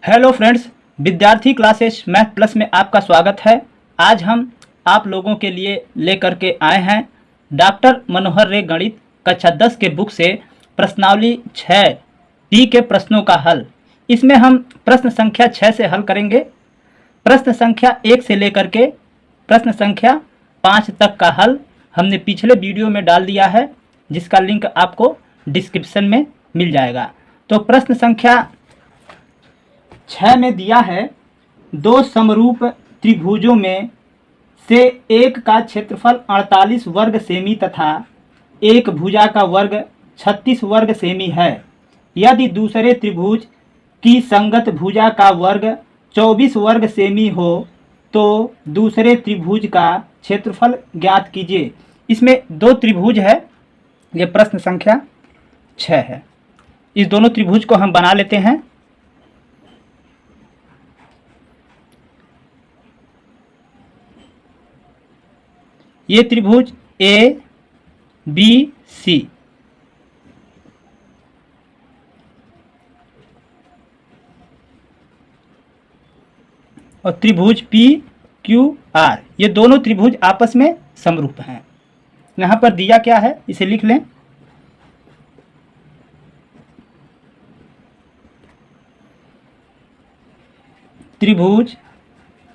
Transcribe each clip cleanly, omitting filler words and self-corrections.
Hello friends, विद्यार्थी classes math plus में आपका स्वागत है। आज हम आप लोगों के लिए लेकर के आए हैं डॉक्टर मनोहर रे गणित कक्षा 10 के बुक से प्रश्नावली 6 टी के प्रश्नों का हल। इसमें हम प्रश्न संख्या 6 से हल करेंगे। प्रश्न संख्या 1 से लेकर के प्रश्न संख्या 5 तक का हल हमने पिछले वीडियो में डाल दिया है, जिसका लिंक आपको डिस्क्रिप्शन में मिल जाएगा। तो प्रश्न संख्या 6 में दिया है, दो समरूप त्रिभुजों में से एक का क्षेत्रफल 48 वर्ग सेमी तथा एक भुजा का वर्ग 36 वर्ग सेमी है। यदि दूसरे त्रिभुज की संगत भुजा का वर्ग 24 वर्ग सेमी हो तो दूसरे त्रिभुज का क्षेत्रफल ज्ञात कीजिए। इसमें दो त्रिभुज है, ये प्रश्न संख्या 6 है। इस दोनों त्रिभुज को हम बना लेते हैं। ये त्रिभुज ए बी सी और त्रिभुज पी क्यू आर, ये दोनों त्रिभुज आपस में समरूप हैं। यहाँ पर दिया क्या है, इसे लिख लें। त्रिभुज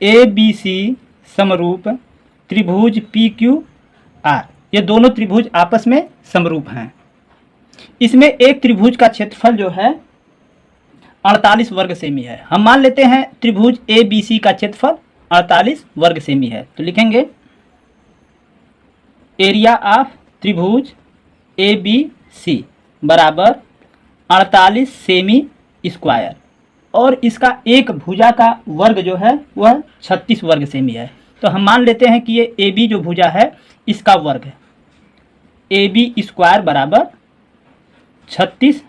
ए बी सी समरूप त्रिभुज पी क्यू आर, ये दोनों त्रिभुज आपस में समरूप हैं। इसमें एक त्रिभुज का क्षेत्रफल जो है 48 वर्ग सेमी है। हम मान लेते हैं त्रिभुज ए बी सी का क्षेत्रफल 48 वर्ग सेमी है, तो लिखेंगे एरिया ऑफ त्रिभुज ए बी सी बराबर 48 सेमी स्क्वायर, और इसका एक भुजा का वर्ग जो है वह 36 वर्ग सेमी है। तो हम मान लेते हैं कि ये ए बी जो भुजा है इसका वर्ग है, ए बी स्क्वायर बराबर 36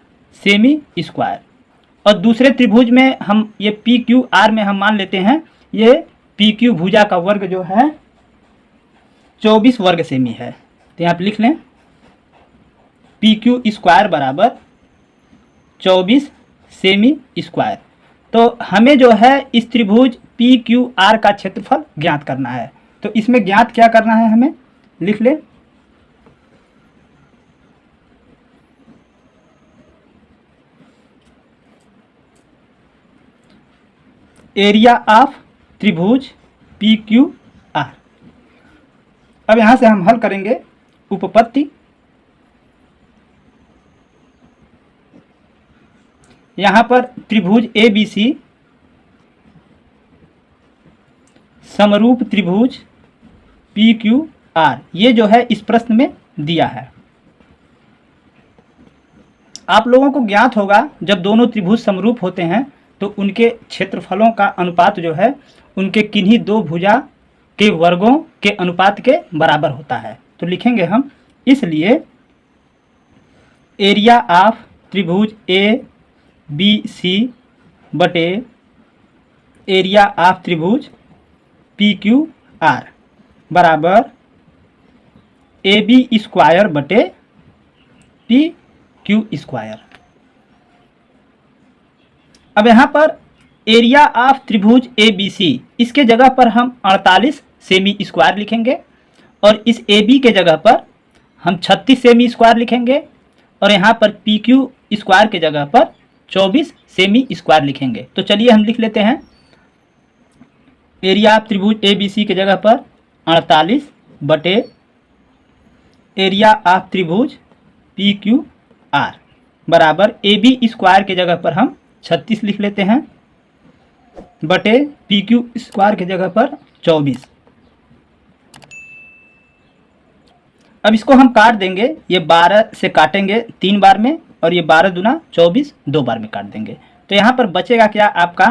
सेमी स्क्वायर। और दूसरे त्रिभुज में हम ये पी क्यू आर में हम मान लेते हैं ये पी क्यू भुजा का वर्ग जो है 24 वर्ग सेमी है। तो यहाँ पे लिख लें पी क्यू स्क्वायर बराबर 24 सेमी स्क्वायर। तो हमें जो है इस त्रिभुज पी क्यू आर का क्षेत्रफल ज्ञात करना है। तो इसमें ज्ञात क्या करना है, हमें लिख ले एरिया ऑफ त्रिभुज पी क्यू आर। अब यहां से हम हल करेंगे उपपत्ति। यहां पर त्रिभुज ए बी सी समरूप त्रिभुज पी क्यू आर, ये जो है इस प्रश्न में दिया है। आप लोगों को ज्ञात होगा जब दोनों त्रिभुज समरूप होते हैं तो उनके क्षेत्रफलों का अनुपात जो है उनके किन्हीं दो भुजा के वर्गों के अनुपात के बराबर होता है। तो लिखेंगे हम, इसलिए एरिया ऑफ त्रिभुज ए बी सी बटे एरिया ऑफ त्रिभुज पी क्यू आर बराबर ए बी स्क्वायर बटे पी क्यू स्क्वायर। अब यहाँ पर एरिया ऑफ त्रिभुज ए बी सी, इसके जगह पर हम 48 सेमी स्क्वायर लिखेंगे और इस ए बी के जगह पर हम 36 सेमी स्क्वायर लिखेंगे और यहाँ पर पी क्यू स्क्वायर के जगह पर 24 सेमी स्क्वायर लिखेंगे। तो चलिए हम लिख लेते हैं एरिया ऑफ त्रिभुज ए बी सी के जगह पर 48 बटे एरिया ऑफ त्रिभुज पी क्यू आर बराबर ए बी स्क्वायर के जगह पर हम 36 लिख लेते हैं बटे पी क्यू स्क्वायर के जगह पर 24। अब इसको हम काट देंगे, ये 12 से काटेंगे 3 बार में और ये 12 दूना 24 2 बार में काट देंगे। तो यहाँ पर बचेगा क्या आपका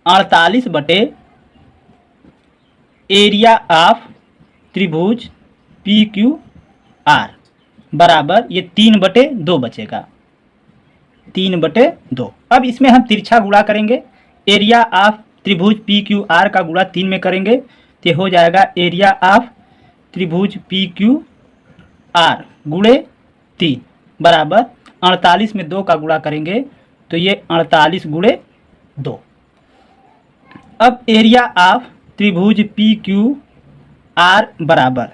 48 बटे एरिया ऑफ त्रिभुज पी क्यू आर बराबर ये 3 बटे 2 बचेगा, 3 बटे 2। अब इसमें हम तिरछा गुणा करेंगे। एरिया ऑफ त्रिभुज पी क्यू आर का गुणा 3 में करेंगे तो हो जाएगा एरिया ऑफ त्रिभुज पी क्यू आर गुणे 3 बराबर 48 में 2 का गुणा करेंगे तो ये 48 गुणे 2। अब एरिया ऑफ त्रिभुज पी क्यू आर बराबर,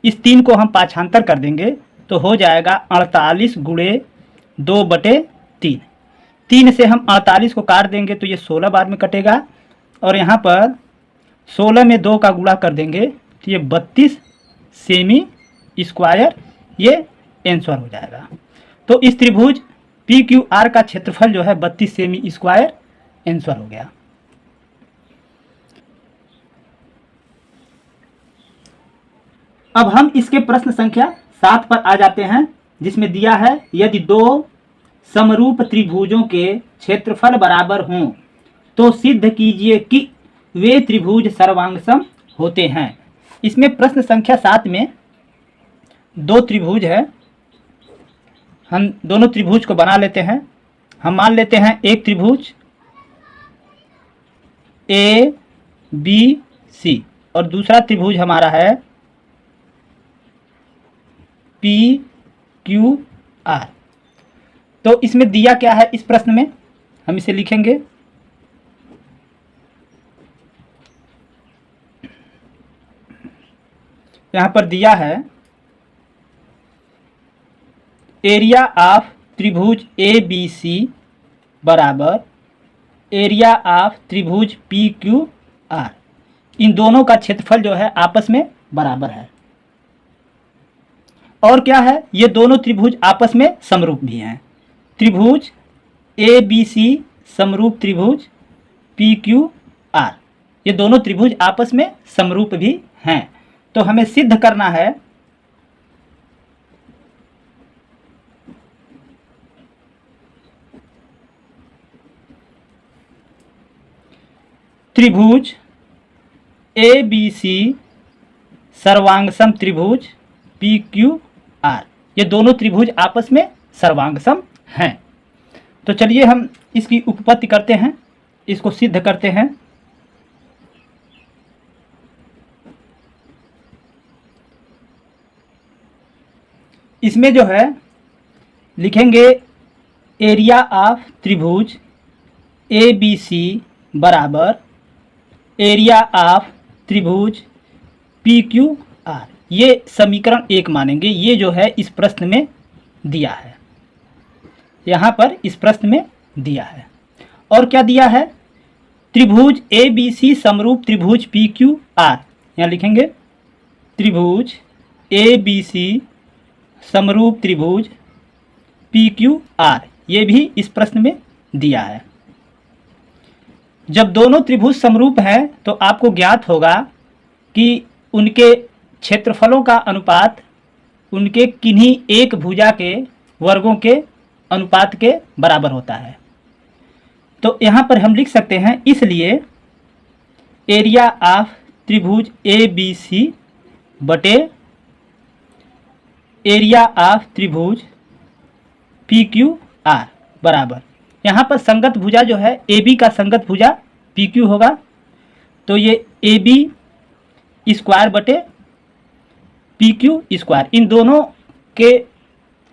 इस 3 को हम पाछांतर कर देंगे तो हो जाएगा 48 गुणे 2/3। 3 से हम 48 को काट देंगे तो ये 16 बार में कटेगा, और यहाँ पर 16 में 2 का गुणा कर देंगे तो ये 32 सेमी स्क्वायर ये आंसर हो जाएगा। तो इस त्रिभुज पी क्यू आर का क्षेत्रफल जो है 32 सेमी स्क्वायर आंसर हो गया। अब हम इसके प्रश्न संख्या 7 पर आ जाते हैं, जिसमें दिया है यदि 2 समरूप त्रिभुजों के क्षेत्रफल बराबर हों तो सिद्ध कीजिए कि वे त्रिभुज सर्वांगसम होते हैं। इसमें प्रश्न संख्या 7 में 2 त्रिभुज है, हम दोनों त्रिभुज को बना लेते हैं। हम मान लेते हैं एक त्रिभुज ए बी सी और दूसरा त्रिभुज हमारा है पी क्यू आर। तो इसमें दिया क्या है, इस प्रश्न में हम इसे लिखेंगे। यहां पर दिया है एरिया ऑफ त्रिभुज ए बी सी बराबर एरिया ऑफ त्रिभुज पी क्यू आर। इन दोनों का क्षेत्रफल जो है आपस में बराबर है। और क्या है, ये दोनों त्रिभुज आपस में समरूप भी हैं। त्रिभुज ए बी सी समरूप त्रिभुज पी क्यू आर, ये दोनों त्रिभुज आपस में समरूप भी हैं। तो हमें सिद्ध करना है त्रिभुज ए बी सी सर्वांगसम त्रिभुज पी क्यू आर, ये दोनों त्रिभुज आपस में सर्वांगसम हैं। तो चलिए हम इसकी उपपत्ति करते हैं, इसको सिद्ध करते हैं। इसमें जो है लिखेंगे एरिया ऑफ त्रिभुज ए बी सी बराबर एरिया ऑफ त्रिभुज पी क्यू आर। ये समीकरण 1 मानेंगे। ये जो है इस प्रश्न में दिया है, यहाँ पर इस प्रश्न में दिया है। और क्या दिया है, त्रिभुज ए बी सी समरूप त्रिभुज पी क्यू आर। यहाँ लिखेंगे त्रिभुज ए बी सी समरूप त्रिभुज पी क्यू आर, ये भी इस प्रश्न में दिया है। जब दोनों त्रिभुज समरूप हैं तो आपको ज्ञात होगा कि उनके क्षेत्रफलों का अनुपात उनके किन्हीं एक भुजा के वर्गों के अनुपात के बराबर होता है। तो यहाँ पर हम लिख सकते हैं, इसलिए एरिया ऑफ त्रिभुज ए बी सी बटे एरिया ऑफ त्रिभुज पी क्यू आर बराबर, यहाँ पर संगत भुजा जो है ए बी का संगत भुजा पी क्यू होगा, तो ये ए बी स्क्वायर बटे पी क्यू स्क्वायर, इन दोनों के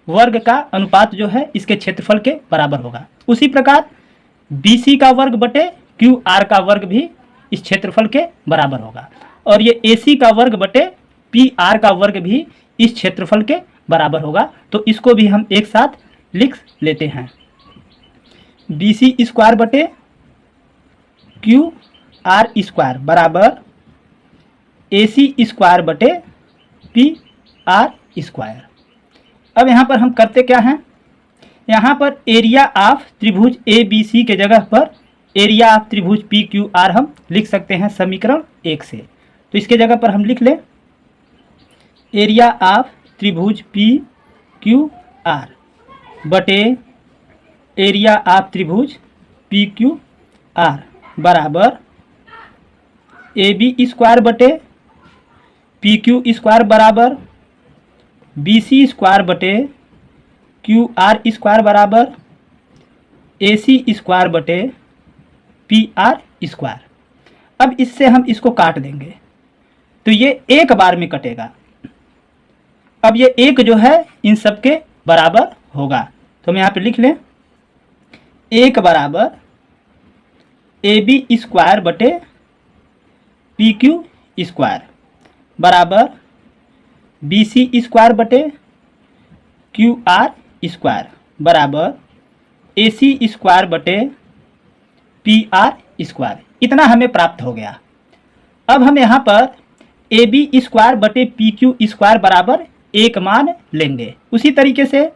वर्ग का अनुपात जो है इसके क्षेत्रफल के बराबर होगा। उसी प्रकार बी सी का वर्ग बटे क्यू आर का वर्ग भी इस क्षेत्रफल के बराबर होगा, और ये ए सी का वर्ग बटे पी आर का वर्ग भी इस क्षेत्रफल के बराबर होगा। तो इसको भी हम एक साथ लिख लेते हैं, बी सी स्क्वायर बटे क्यू आर स्क्वायर बराबर ए सी स्क्वायर बटे पी आर स्क्वायर। अब यहाँ पर हम करते क्या हैं, यहाँ पर एरिया ऑफ त्रिभुज ए बी सी के जगह पर एरिया ऑफ त्रिभुज पी क्यू आर हम लिख सकते हैं समीकरण 1 से। तो इसके जगह पर हम लिख लें एरिया ऑफ त्रिभुज पी क्यू आर बटे एरिया ऑफ त्रिभुज पी क्यू आर बराबर ए बी स्क्वायर बटे पी क्यू स्क्वायर बराबर बी सी स्क्वायर बटे क्यू आर स्क्वायर बराबर ए सी स्क्वायर बटे पी आर स्क्वायर। अब इससे हम इसको काट देंगे तो ये एक बार में कटेगा। अब ये एक जो है इन सब के बराबर होगा, तो हम यहाँ पे लिख लें एक बराबर AB² बटे PQ² बराबर BC² बटे QR² बराबर AC² बटे PR²। इतना हमें प्राप्त हो गया। अब हम यहाँ पर AB² बटे PQ² बराबर 1 मान लेंगे। उसी तरीके से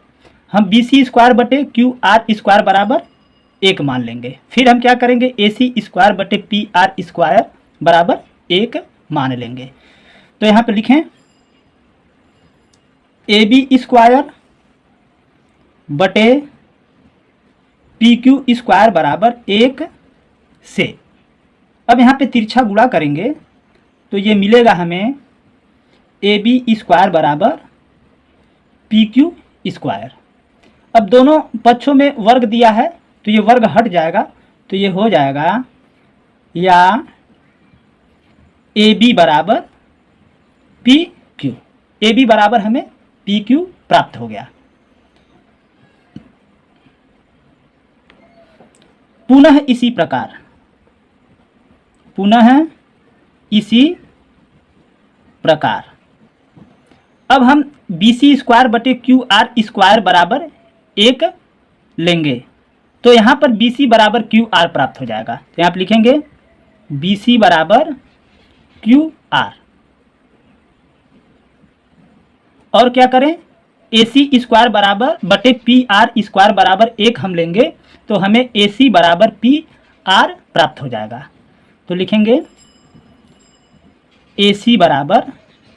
हम BC² बटे QR² बराबर 1 मान लेंगे। फिर हम क्या करेंगे, AC² बटे PR² बराबर 1 मान लेंगे। तो यहाँ पे लिखें AB² बटे PQ² बराबर 1 से। अब यहाँ पे तिरछा गुणा करेंगे तो ये मिलेगा हमें AB² बराबर PQ²। अब दोनों पक्षों में वर्ग दिया है तो ये वर्ग हट जाएगा, तो ये हो जाएगा या AB बराबर PQ। AB बराबर हमें PQ प्राप्त हो गया। पुनः इसी प्रकार अब हम BC² बटे QR² बराबर 1 लेंगे। तो यहाँ पर BC बराबर QR प्राप्त हो जाएगा। तो यहाँ पर लिखेंगे BC बराबर QR और क्या करें, AC² बराबर बटे PR² बराबर 1 हम लेंगे तो हमें AC बराबर PR प्राप्त हो जाएगा। तो लिखेंगे AC बराबर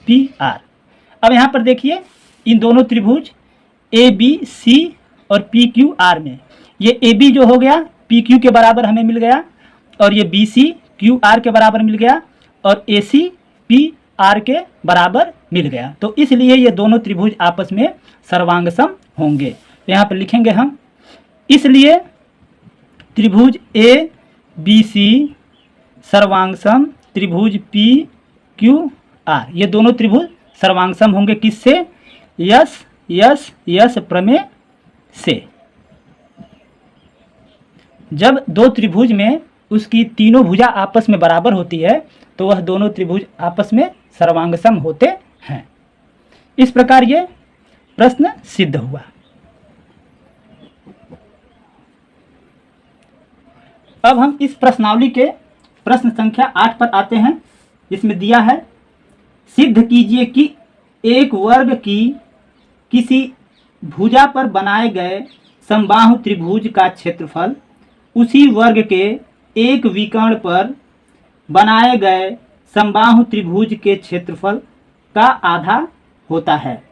PR। अब यहाँ पर देखिए इन दोनों त्रिभुज ABC और PQR में ये AB जो हो गया PQ के बराबर हमें मिल गया और ये BC QR के बराबर मिल गया और AC PR के बराबर मिल गया। तो इसलिए ये दोनों त्रिभुज आपस में सर्वांगसम होंगे। तो यहाँ पर लिखेंगे हम, इसलिए त्रिभुज ABC सर्वांगसम त्रिभुज PQR, ये दोनों त्रिभुज सर्वांगसम होंगे किससे, यस प्रमेय से। जब दो त्रिभुज में उसकी तीनों भुजा आपस में बराबर होती है तो वह दोनों त्रिभुज आपस में सर्वांगसम होते हैं। इस प्रकार ये प्रश्न सिद्ध हुआ। अब हम इस प्रश्नावली के प्रश्न संख्या 8 पर आते हैं। इसमें दिया है, सिद्ध कीजिए कि एक वर्ग की किसी भुजा पर बनाए गए समबाहु त्रिभुज का क्षेत्रफल उसी वर्ग के एक विकर्ण पर बनाए गए समबाहु त्रिभुज के क्षेत्रफल का आधा होता है।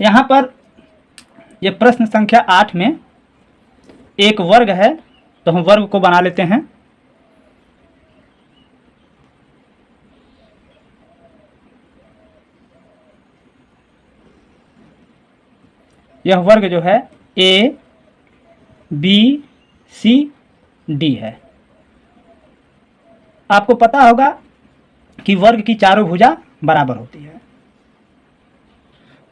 यहाँ पर यह प्रश्न संख्या 8 में एक वर्ग है तो हम वर्ग को बना लेते हैं। यह वर्ग जो है ABCD है। आपको पता होगा कि वर्ग की चारों भुजा बराबर होती है।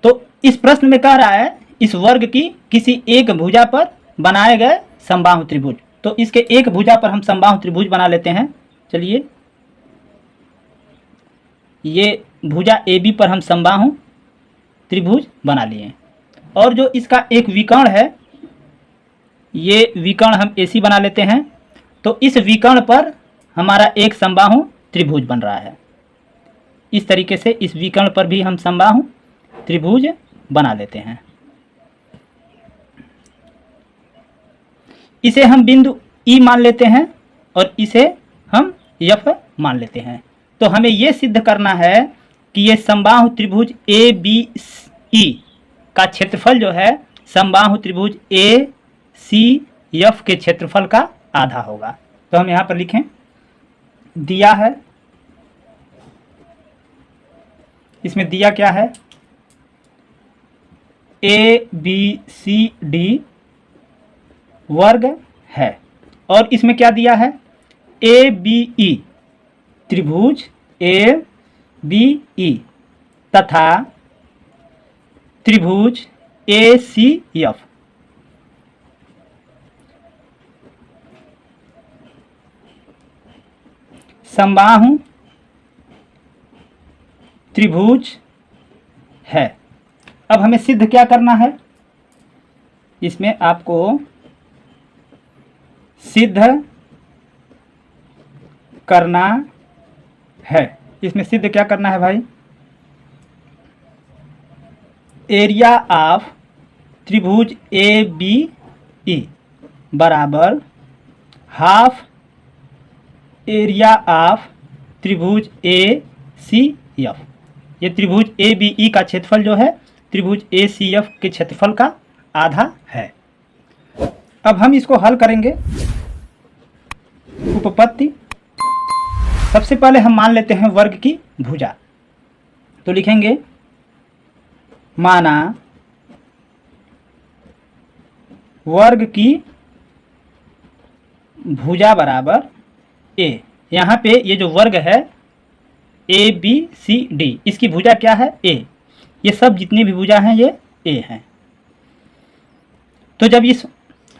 तो इस प्रश्न में कह रहा है इस वर्ग की किसी एक भुजा पर बनाए गए समबाहु त्रिभुज। तो इसके एक भुजा पर हम समबाहु त्रिभुज बना लेते हैं। चलिए, ये भुजा AB पर हम समबाहु त्रिभुज बना लिए और जो इसका एक विकर्ण है ये विकर्ण हम AC बना लेते हैं। तो इस विकर्ण पर हमारा एक समबाहु त्रिभुज बन रहा है। इस तरीके से इस विकर्ण पर भी हम समबाहु त्रिभुज बना लेते हैं। इसे हम बिंदु E मान लेते हैं और इसे हम F मान लेते हैं। तो हमें यह सिद्ध करना है कि ये समबाहु त्रिभुज ABE का क्षेत्रफल जो है समबाहु त्रिभुज ACF के क्षेत्रफल का आधा होगा। तो हम यहाँ पर लिखें, दिया है, इसमें दिया क्या है, ABCD वर्ग है और इसमें क्या दिया है, ABE त्रिभुज ABE तथा त्रिभुज ACF समबाहु त्रिभुज है। अब हमें सिद्ध क्या करना है, इसमें आपको सिद्ध करना है। इसमें सिद्ध क्या करना है भाई, एरिया ऑफ त्रिभुज ए बी ई बराबर हाफ एरिया ऑफ त्रिभुज ए सी एफ। ये त्रिभुज ए बी ई का क्षेत्रफल जो है त्रिभुज ए सी एफ के क्षेत्रफल का आधा है। अब हम इसको हल करेंगे उपपत्ति। सबसे पहले हम मान लेते हैं वर्ग की भुजा, तो लिखेंगे माना वर्ग की भुजा बराबर ए। यहाँ पे ये जो वर्ग है ए बी सी डी, इसकी भुजा क्या है ए। ये सब जितनी भी भुजा हैं ये ए हैं। तो जब इस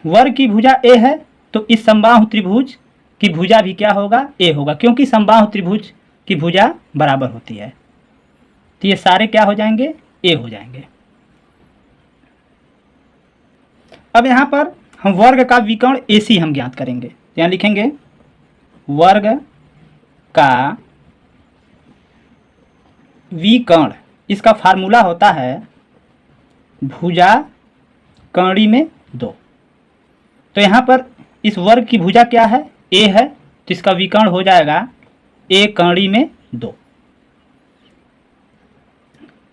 वर्ग की भुजा ए है तो इस समबाहु त्रिभुज की भुजा भी क्या होगा, ए होगा, क्योंकि समबाहु त्रिभुज की भुजा बराबर होती है। तो ये सारे क्या हो जाएंगे, ए हो जाएंगे। अब यहाँ पर हम वर्ग का विकर्ण AC हम ज्ञात करेंगे। तो यहाँ लिखेंगे वर्ग का विकर्ण, इसका फार्मूला होता है भुजा कर्ण में 2। तो यहाँ पर इस वर्ग की भुजा क्या है, ए है, तो इसका विकर्ण हो जाएगा ए कर्ण में 2।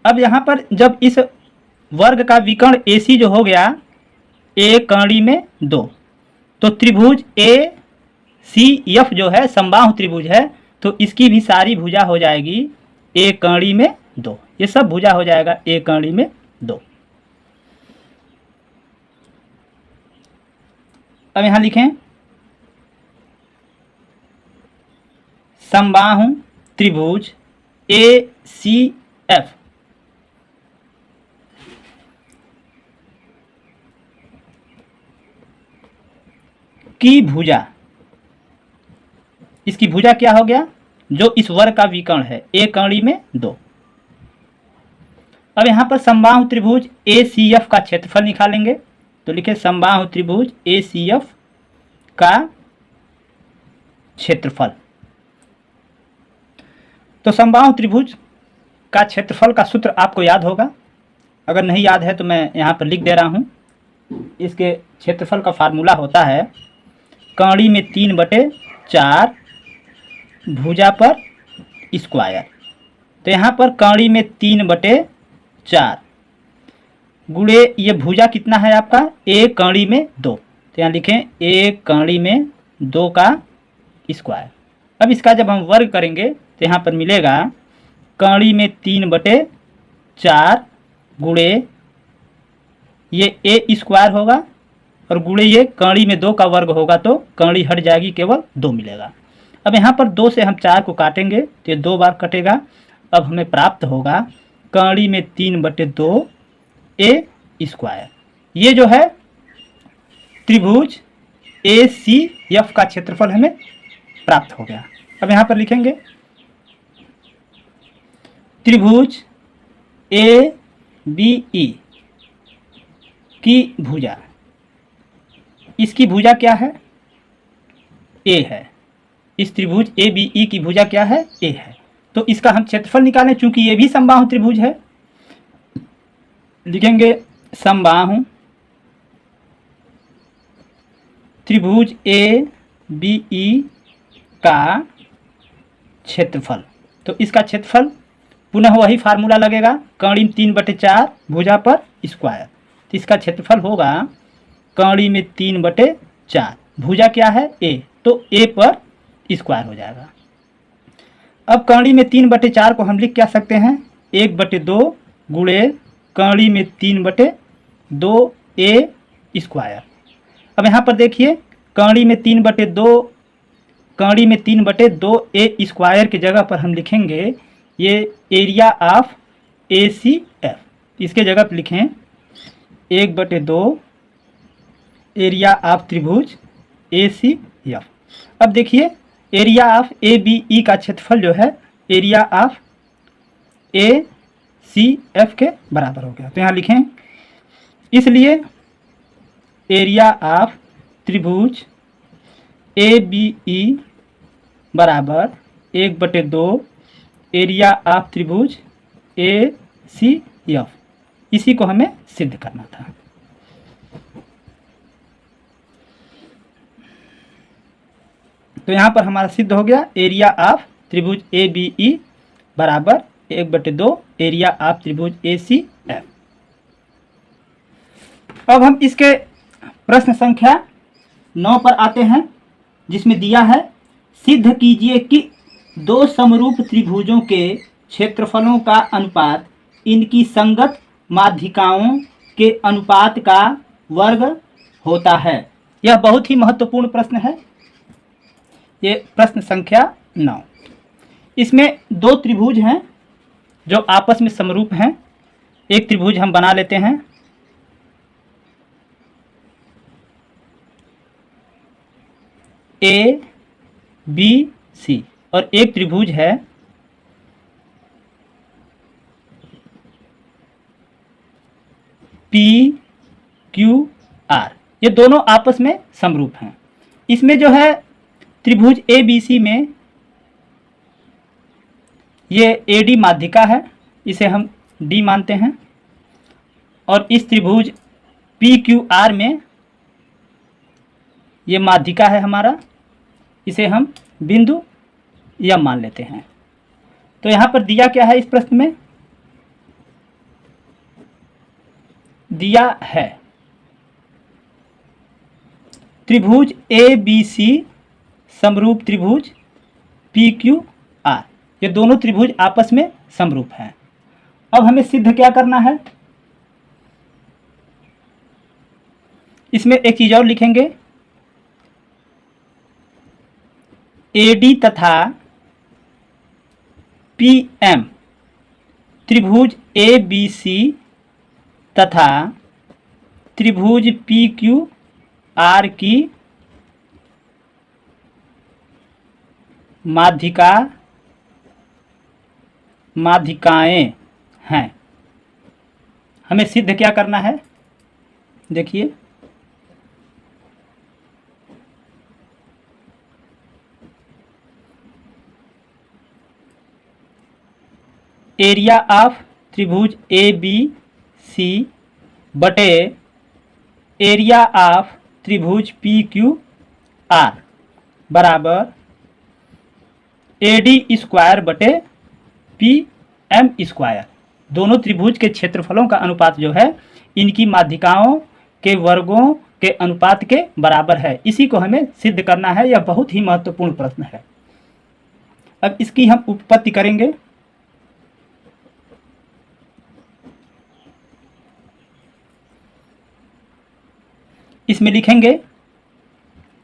अब यहाँ पर जब इस वर्ग का विकर्ण AC जो हो गया ए कर्ण में 2, तो त्रिभुज ए सी एफ जो है समबाहु त्रिभुज है, तो इसकी भी सारी भुजा हो जाएगी ए कर्ण में 2। ये सब भुजा हो जाएगा ए कर्ण में 2। अब यहाँ लिखें समबाहु त्रिभुज ए सी एफ की भुजा, इसकी भुजा क्या हो गया, जो इस वर्ग का विकर्ण है ए कर्ण में 2। अब यहाँ पर समबाहु त्रिभुज ए सी एफ का क्षेत्रफल निकालेंगे। तो लिखे समबाहु त्रिभुज ए सी एफ का क्षेत्रफल। तो समबाहु त्रिभुज का क्षेत्रफल का सूत्र आपको याद होगा, अगर नहीं याद है तो मैं यहाँ पर लिख दे रहा हूँ। इसके क्षेत्रफल का फार्मूला होता है कर्ण में 3/4 भुजा पर स्क्वायर। तो यहाँ पर कर्ण में 3/4 गुणे ये भुजा कितना है आपका ए कर्ण में 2। तो यहाँ लिखें ए कर्ण में 2 का स्क्वायर। अब इसका जब हम वर्ग करेंगे तो यहाँ पर मिलेगा कर्ण में 3/4 गुणे ये ए स्क्वायर होगा और गुणे ये कर्ण में 2 का वर्ग होगा, तो कर्ण हट जाएगी, केवल 2 मिलेगा। अब यहाँ पर 2 से हम 4 को काटेंगे तो ये 2 बार कटेगा। अब हमें प्राप्त होगा कर्ण में 3/2 ए स्क्वायर। ये जो है त्रिभुज ए सी एफ का क्षेत्रफल हमें प्राप्त हो गया। अब यहाँ पर लिखेंगे त्रिभुज ए बी ई की भुजा, इसकी भुजा क्या है, ए है। इस त्रिभुज ए बी ई की भुजा क्या है, ए है। तो इसका हम क्षेत्रफल निकालें, चूंकि ये भी समबाहु त्रिभुज है। लिखेंगे समबाहु त्रिभुज ए बी ई का क्षेत्रफल। तो इसका क्षेत्रफल पुनः वही फार्मूला लगेगा, कर्ण 3/4 भुजा पर स्क्वायर। तो इसका क्षेत्रफल होगा कर्ण में 3/4 भुजा क्या है ए, तो ए पर स्क्वायर हो जाएगा। अब कर्ण में 3/4 को हम लिख क्या सकते हैं 1/2 गुणे कर्ण में 3/2 ए स्क्वायर। अब यहाँ पर देखिए कर्ण में 3/2 ए स्क्वायर की जगह पर हम लिखेंगे ये area of A C F. इसके जगह पर लिखें 1/2 एरिया ऑफ त्रिभुज ए सी एफ। अब देखिए area of A B E का क्षेत्रफल जो है area of A C F के बराबर हो गया। तो यहाँ लिखें, इसलिए एरिया ऑफ त्रिभुज ए बी ई बराबर 1/2 एरिया ऑफ त्रिभुज ए सी एफ। इसी को हमें सिद्ध करना था। तो यहाँ पर हमारा सिद्ध हो गया एरिया ऑफ त्रिभुज ए बी ई बराबर 1/2 एरिया ऑफ त्रिभुज ए सी एफ। अब हम इसके प्रश्न संख्या 9 पर आते हैं, जिसमें दिया है सिद्ध कीजिए कि दो समरूप त्रिभुजों के क्षेत्रफलों का अनुपात इनकी संगत माध्यिकाओं के अनुपात का वर्ग होता है। यह बहुत ही महत्वपूर्ण प्रश्न है। ये प्रश्न संख्या 9। इसमें दो त्रिभुज हैं जो आपस में समरूप हैं। एक त्रिभुज हम बना लेते हैं, ए बी सी, और एक त्रिभुज है पी क्यू आर। ये दोनों आपस में समरूप हैं। इसमें जो है त्रिभुज ए बी सी में ये ए डी माध्यिका है, इसे हम डी मानते हैं, और इस त्रिभुज पी क्यू आर में ये माध्यिका है हमारा, इसे हम बिंदु यम मान लेते हैं। तो यहाँ पर दिया क्या है, इस प्रश्न में दिया है त्रिभुज ए बी सी समरूप त्रिभुज पी क्यू आर। ये दोनों त्रिभुज आपस में समरूप हैं। अब हमें सिद्ध क्या करना है, इसमें एक चीज और लिखेंगे, एडी तथा पी एम त्रिभुज ए बी सी तथा त्रिभुज पी क्यू आर की माध्यिकाएं हैं। हमें सिद्ध क्या करना है, देखिए, एरिया ऑफ त्रिभुज ए बी सी बटे एरिया ऑफ त्रिभुज पी क्यू आर बराबर ए डी स्क्वायर बटे पी एम स्क्वायर। दोनों त्रिभुज के क्षेत्रफलों का अनुपात जो है इनकी माध्यिकाओं के वर्गों के अनुपात के बराबर है। इसी को हमें सिद्ध करना है। यह बहुत ही महत्वपूर्ण प्रश्न है। अब इसकी हम उत्पत्ति करेंगे। इसमें लिखेंगे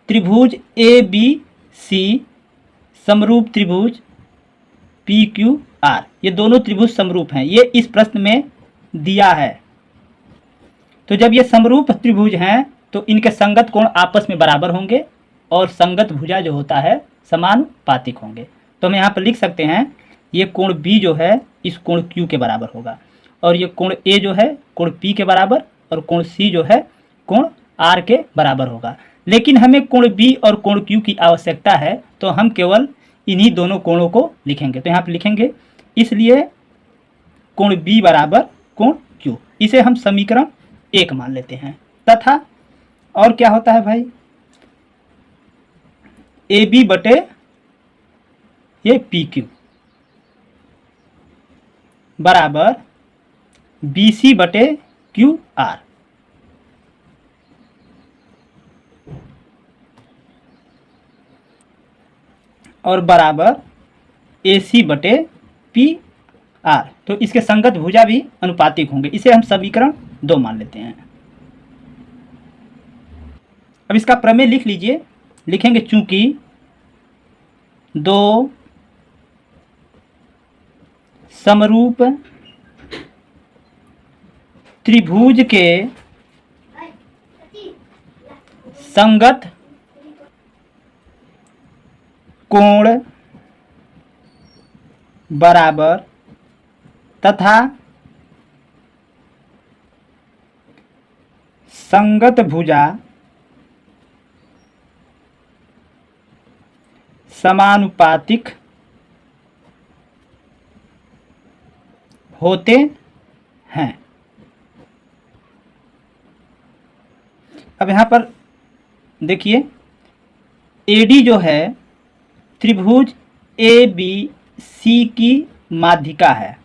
त्रिभुज ए बी सी समरूप त्रिभुज पी क्यू आर। ये दोनों त्रिभुज समरूप हैं, ये इस प्रश्न में दिया है। तो जब ये समरूप त्रिभुज हैं तो इनके संगत कोण आपस में बराबर होंगे और संगत भुजा जो होता है समानुपातिक होंगे। तो हम यहाँ पर लिख सकते हैं ये कोण बी जो है इस कोण क्यू के बराबर होगा, और ये कोण ए जो है कोण पी के बराबर, और कोण सी जो है कोण आर के बराबर होगा। लेकिन हमें कोण बी और कोण क्यू की आवश्यकता है, तो हम केवल इन्हीं दोनों कोणों को लिखेंगे। तो यहाँ पे लिखेंगे इसलिए कोण बी बराबर कोण क्यू। इसे हम समीकरण 1 मान लेते हैं। तथा और क्या होता है भाई, ए बी बटे ये पी क्यू बराबर बी सी बटे क्यू आर। और बराबर ए सी बटे पी आर। तो इसके संगत भुजा भी अनुपातिक होंगे। इसे हम समीकरण 2 मान लेते हैं। अब इसका प्रमेय लिख लीजिए। लिखेंगे चूंकि दो समरूप त्रिभुज के संगत कोण बराबर तथा संगत भुजा समानुपातिक होते हैं। अब यहाँ पर देखिए, एडी जो है त्रिभुज ए बी सी की माध्यिका है।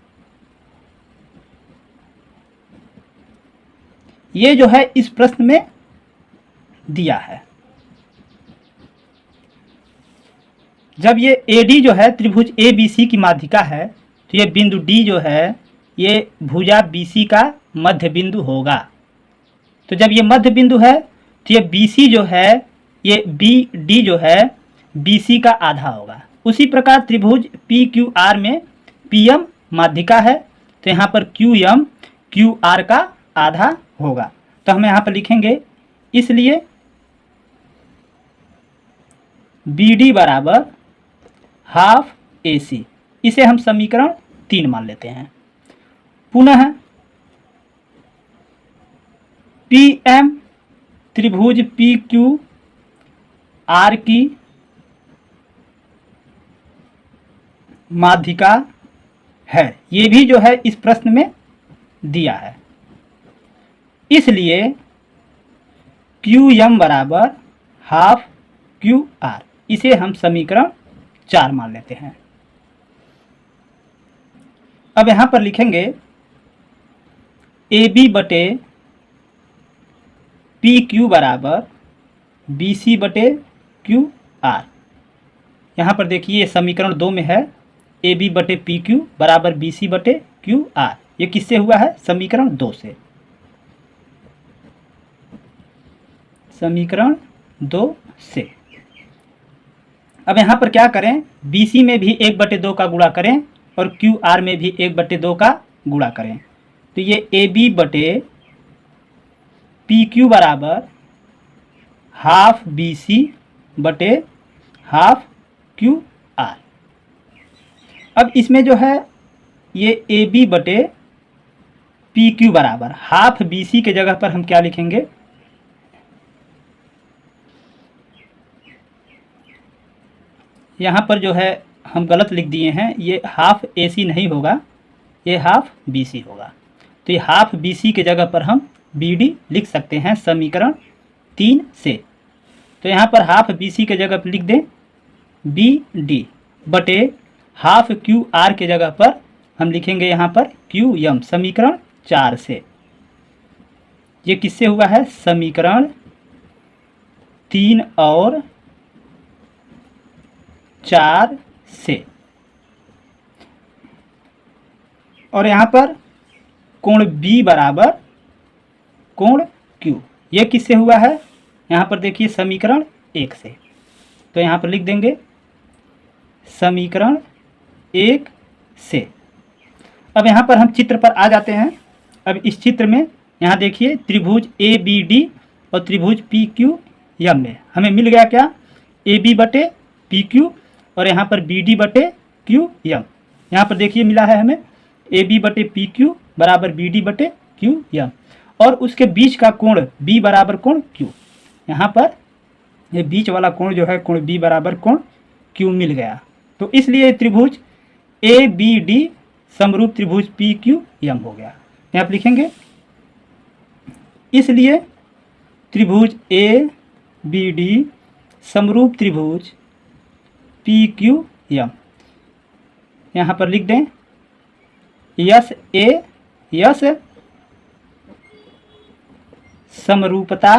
ये जो है इस प्रश्न में दिया है। जब ये एडी जो है त्रिभुज ए बी सी की माध्यिका है तो ये बिंदु डी जो है ये भुजा बीसी का मध्य बिंदु होगा। तो जब ये मध्य बिंदु है तो ये बीसी जो है, ये बी डी जो है बीसी का आधा होगा। उसी प्रकार त्रिभुज पी क्यू आर में पीएम माध्यिका है तो यहाँ पर क्यू एम क्यू आर का आधा होगा। तो हम यहाँ पर लिखेंगे इसलिए बी डी बराबर हाफ ए सी। इसे हम समीकरण 3 मान लेते हैं। पुनः पी एम त्रिभुज पी क्यू आर की माध्यिका है। ये भी जो है इस प्रश्न में दिया है। इसलिए क्यू एम बराबर हाफ क्यू आर। इसे हम समीकरण 4 मान लेते हैं। अब यहाँ पर लिखेंगे ए बी बटे पी क्यू बराबर बी सी बटे क्यू आर। यहाँ पर देखिए समीकरण 2 में है ए बी बटे पी क्यू बराबर बी सी बटे क्यू आर। ये किससे हुआ है? समीकरण 2 से। समीकरण 2 से। अब यहाँ पर क्या करें, बी सी में भी 1/2 का गुणा करें और क्यू आर में भी 1/2 का गुणा करें। तो ये ए बी बटे पी क्यू बराबर हाफ बी सी बटे हाफ क्यू आर। अब इसमें जो है ये ए बी बटे पी क्यू बराबर हाफ बी सी के जगह पर हम क्या लिखेंगे, यहाँ पर जो है हम गलत लिख दिए हैं। ये हाफ ए सी नहीं होगा, ये हाफ बी सी होगा। तो ये हाफ बी सी के जगह पर हम बी डी लिख सकते हैं समीकरण 3 से। तो यहाँ पर हाफ बी सी के जगह पर लिख दें बी डी बटे हाफ क्यू आर के जगह पर हम लिखेंगे यहाँ पर क्यू एम समीकरण 4 से। ये किससे हुआ है? समीकरण 3 और 4 से। और यहाँ पर कोण B बराबर कोण Q, ये किससे हुआ है? यहाँ पर देखिए समीकरण 1 से। तो यहाँ पर लिख देंगे समीकरण 1 से। अब यहाँ पर हम चित्र पर आ जाते हैं। अब इस चित्र में यहाँ देखिए त्रिभुज ए बी डी और त्रिभुज पी क्यू एम में हमें मिल गया क्या? ए बी बटे पी क्यू और यहाँ पर बी डी बटे क्यू एम। यहाँ पर देखिए मिला है हमें ए बी बटे पी क्यू बराबर बी डी बटे क्यू एम और उसके बीच का कोण बी बराबर कोण क्यू। यहाँ पर ये बीच वाला कोण जो है कोण बी बराबर कोण क्यू मिल गया। तो इसलिए त्रिभुज ए बी डी समरूप त्रिभुज पी क्यू एम हो गया। यहाँ पर लिखेंगे इसलिए त्रिभुज ए बी डी समरूप त्रिभुज पी क्यू एम। यहाँ पर लिख दें यस ए यस समरूपता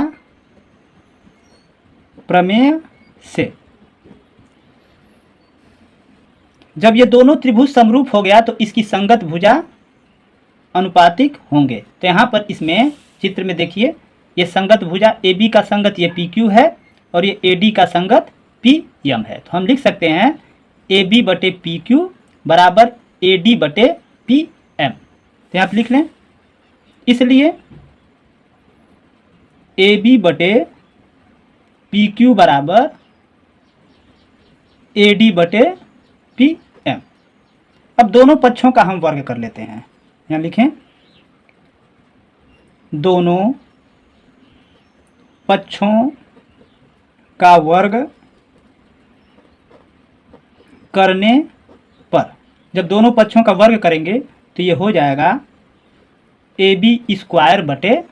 प्रमेय से। जब ये दोनों त्रिभुज समरूप हो गया तो इसकी संगत भुजा अनुपातिक होंगे। तो यहाँ पर इसमें चित्र में देखिए ये संगत भुजा ए बी का संगत ये पी क्यू है और ये ए डी का संगत पी एम है। तो हम लिख सकते हैं ए बी बटे पी क्यू बराबर ए डी बटे पी एम। तो यहाँ पर लिख लें इसलिए ए बी बटे पी क्यू बराबर AD बटे PM। अब दोनों पक्षों का हम वर्ग कर लेते हैं। यहाँ लिखें दोनों पक्षों का वर्ग करने पर, जब दोनों पक्षों का वर्ग करेंगे तो ये हो जाएगा AB स्क्वायर बटे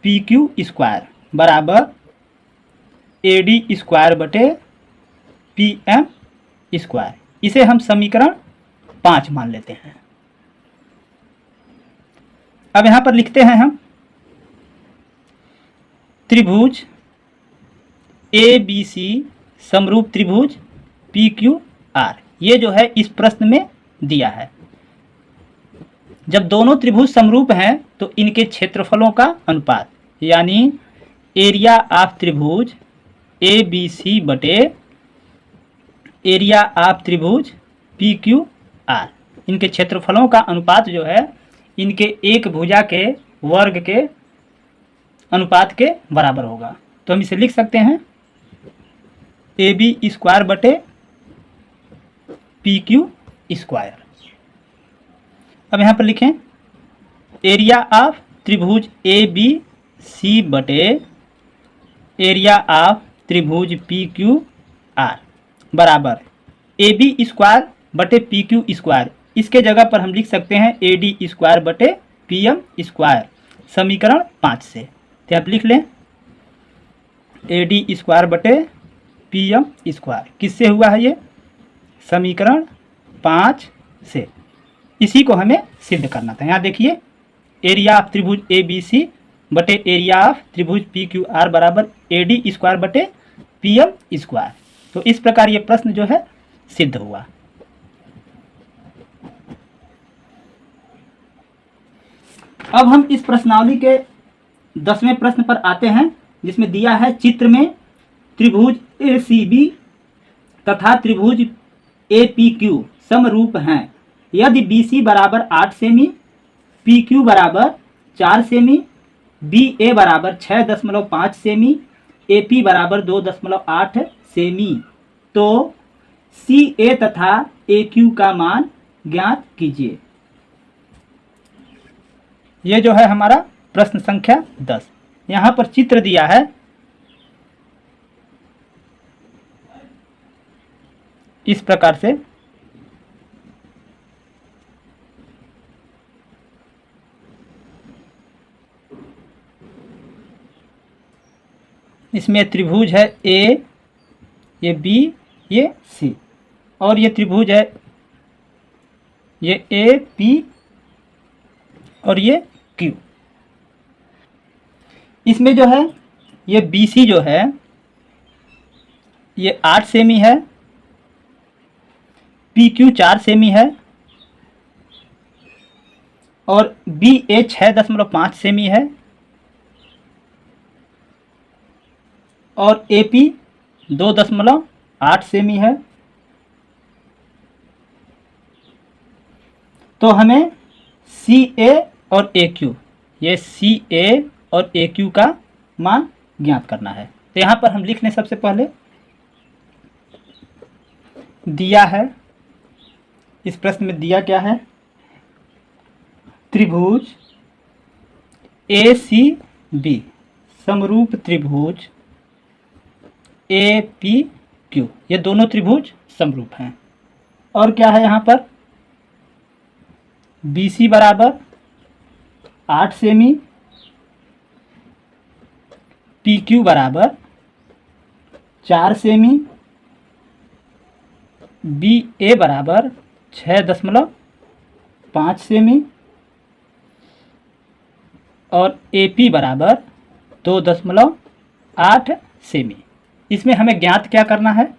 PQ स्क्वायर बराबर AD स्क्वायर बटे PM स्क्वायर। इसे हम समीकरण 5 मान लेते हैं। अब यहाँ पर लिखते हैं हम त्रिभुज ABC समरूप त्रिभुज PQR। ये जो है इस प्रश्न में दिया है। जब दोनों त्रिभुज समरूप हैं तो इनके क्षेत्रफलों का अनुपात, यानी एरिया ऑफ त्रिभुज ABC बटे एरिया ऑफ त्रिभुज PQR, इनके क्षेत्रफलों का अनुपात जो है इनके एक भुजा के वर्ग के अनुपात के बराबर होगा। तो हम इसे लिख सकते हैं AB स्क्वायर बटे PQ स्क्वायर। अब यहाँ पर लिखें एरिया ऑफ त्रिभुज ABC बटे एरिया ऑफ त्रिभुज PQR बराबर AB स्क्वायर बटे PQ स्क्वायर। इसके जगह पर हम लिख सकते हैं AD स्क्वायर बटे PM स्क्वायर समीकरण 5 से। तो आप लिख लें AD स्क्वायर बटे PM स्क्वायर। किससे हुआ है ये? समीकरण 5 से। इसी को हमें सिद्ध करना था। यहाँ देखिए एरिया ऑफ त्रिभुज ABC बटे एरिया ऑफ त्रिभुज PQR बराबर AD स्क्वायर बटे PM स्क्वायर। तो इस प्रकार ये प्रश्न जो है सिद्ध हुआ। अब हम इस प्रश्नावली के 10वें प्रश्न पर आते हैं, जिसमें दिया है चित्र में त्रिभुज ACB तथा त्रिभुज APQ समरूप हैं। यदि BC बराबर 8 सेमी, PQ बराबर 4 सेमी, BA बराबर 6.5 सेमी, AP बराबर 2.8 सेमी, तो CA तथा AQ का मान ज्ञात कीजिए। ये जो है हमारा प्रश्न संख्या 10। यहाँ पर चित्र दिया है। इस प्रकार से इसमें त्रिभुज है A, ये B, ये C, और ये त्रिभुज है ये AP और ये Q। इसमें जो है ये BC जो है ये 8 सेमी है, PQ 4 सेमी है और BA 6.5 सेमी है और AP 2.8 सेमी है। तो हमें CA और AQ, ये CA और AQ का मान ज्ञात करना है। तो यहाँ पर हम लिख लें सबसे पहले दिया है, इस प्रश्न में दिया क्या है? त्रिभुज ACB समरूप त्रिभुज APQ, ये दोनों त्रिभुज समरूप हैं। और क्या है यहाँ पर? BC बराबर 8 सेमी, PQ बराबर 4 सेमी, BA बराबर 6.5 सेमी और AP बराबर 2.8 सेमी। इसमें हमें ज्ञात क्या करना है?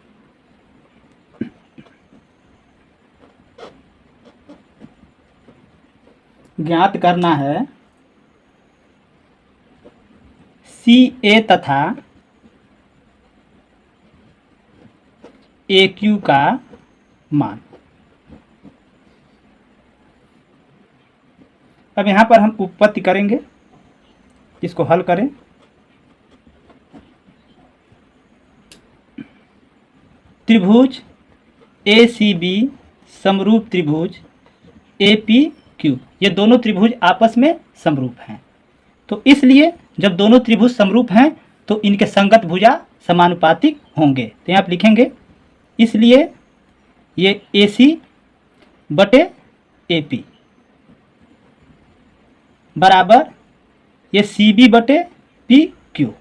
ज्ञात करना है CA तथा AQ का मान। अब यहाँ पर हम उत्पत्ति करेंगे, इसको हल करें। त्रिभुज ए सी बी समरूप त्रिभुज ए पी क्यू, ये दोनों त्रिभुज आपस में समरूप हैं। तो इसलिए जब दोनों त्रिभुज समरूप हैं तो इनके संगत भुजा समानुपातिक होंगे। तो यहाँ आप लिखेंगे इसलिए ये ए सी बटे ए पी बराबर ये सी बी बटे पी क्यू,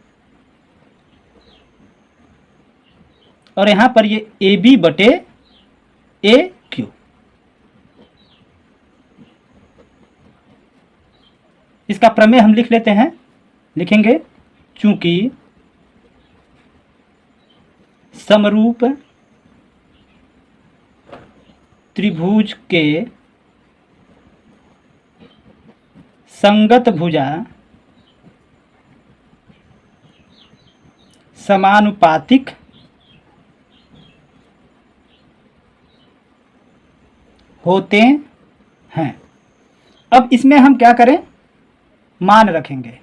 और यहाँ पर ये ए बी बटे ए क्यू। इसका प्रमेय हम लिख लेते हैं, लिखेंगे चूंकि समरूप त्रिभुज के संगत भुजा समानुपातिक होते हैं। अब इसमें हम क्या करें, मान रखेंगे।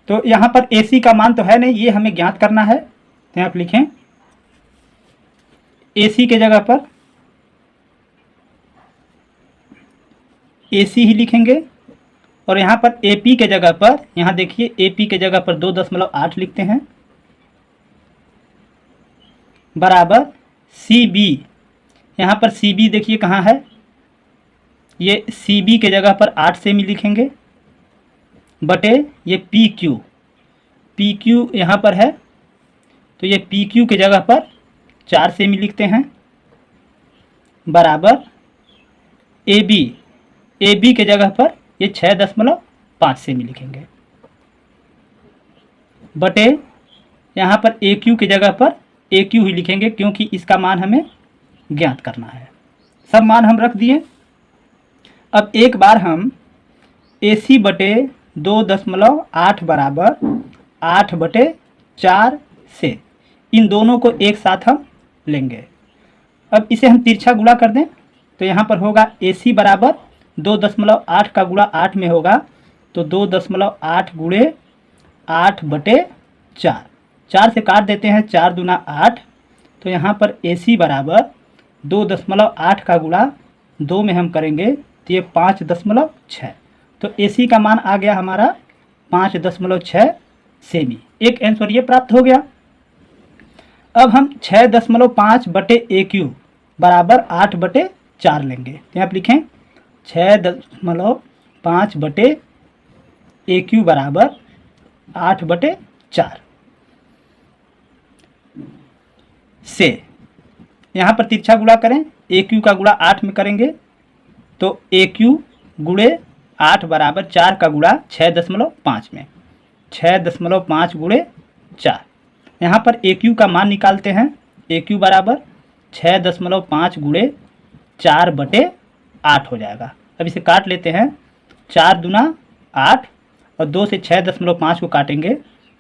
तो यहाँ पर AC का मान तो है नहीं, ये हमें ज्ञात करना है। तो यहाँ आप लिखें AC के जगह पर AC ही लिखेंगे, और यहाँ पर AP के जगह पर, यहाँ देखिए AP के जगह पर 2.8 लिखते हैं बराबर CB। यहाँ पर CB देखिए कहाँ है, ये CB के जगह पर 8 सेमी लिखेंगे बटे ये PQ यहाँ पर है, तो ये PQ के जगह पर 4 सेमी लिखते हैं बराबर AB के जगह पर ये 6.5 सेमी लिखेंगे बटे यहाँ पर AQ के जगह पर AQ ही लिखेंगे, क्योंकि इसका मान हमें ज्ञात करना है। सब मान हम रख दिए। अब एक बार हम AC बटे 2.8 बराबर 8/4 से इन दोनों को एक साथ हम लेंगे। अब इसे हम तिरछा गुणा कर दें, तो यहाँ पर होगा AC बराबर 2.8 का गुणा 8 में होगा, तो 2.8 गुणे 8/4, 4 से काट देते हैं, 4 दूना 8, तो यहाँ पर AC बराबर 2.8 का गुणा 2 में हम करेंगे तो ये 5.6, तो AC का मान आ गया हमारा 5.6 सेमी। एक आंसर ये प्राप्त हो गया। अब हम 6.5 बटे AQ बराबर 8/4 लेंगे। तो यहाँ पर लिखें 6.5 बटे AQ बराबर 8/4 से, यहाँ पर तिरछा गुणा करें, AQ का गुणा 8 में करेंगे तो AQ गुणे 8 बराबर 4 का गुणा 6.5 में, 6.5 गुणे 4। यहाँ पर AQ का मान निकालते हैं, AQ बराबर 6.5 गुणे 4/8 हो जाएगा। अब इसे काट लेते हैं, 4 दूना 8 और 2 से 6.5 को काटेंगे,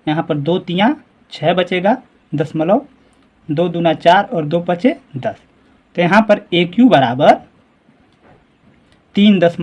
यहाँ पर 2 तियाँ 6 बचेगा, 2 दूना 4 और 2 बचे 10। तो यहाँ पर AQ बराबर 3